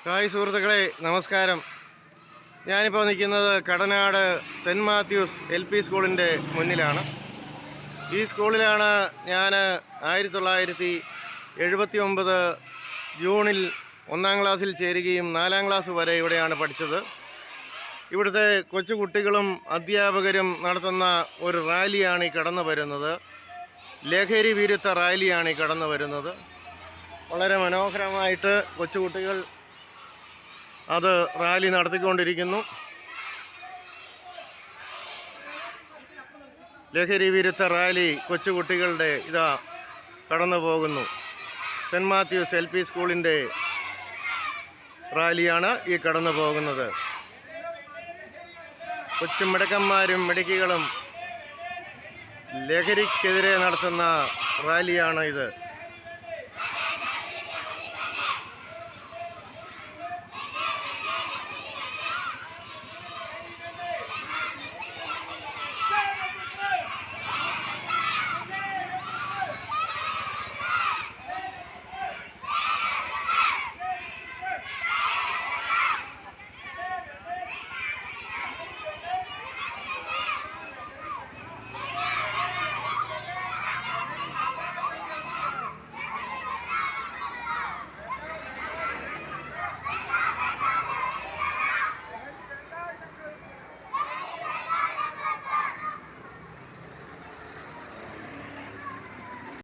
Hi സുഹൃത്തുക്കളെ, നമസ്കാരം. ഞാനിപ്പോൾ നിൽക്കുന്നത് കടനാട് സെൻറ്റ് മാത്യൂസ് LP സ്കൂളിൻ്റെ മുന്നിലാണ്. ഈ സ്കൂളിലാണ് ഞാൻ 1979 ജൂണിൽ 1-ാം ക്ലാസ്സിൽ ചേരുകയും 4-ാം ക്ലാസ് വരെ ഇവിടെയാണ് പഠിച്ചത്. ഇവിടുത്തെ കൊച്ചുകുട്ടികളും അധ്യാപകരും നടത്തുന്ന ഒരു റാലിയാണ് ഈ കടന്നു വരുന്നത്. ലഹരി വിരുദ്ധ റാലിയാണ് ഈ കടന്നു വരുന്നത്. വളരെ മനോഹരമായിട്ട് കൊച്ചുകുട്ടികൾ അത് റാലി നടത്തിക്കൊണ്ടിരിക്കുന്നു. ലഹരി വിരുദ്ധ റാലി കൊച്ചുകുട്ടികളുടെ ഇതാ കടന്നു പോകുന്നു. സെൻറ്റ് മാത്യൂസ് LP സ്കൂളിൻ്റെ റാലിയാണ് ഈ കടന്നു പോകുന്നത്. കൊച്ചു മിടുക്കന്മാരും മിടുക്കികളും ലഹരിക്കെതിരെ നടത്തുന്ന റാലിയാണ് ഇത്.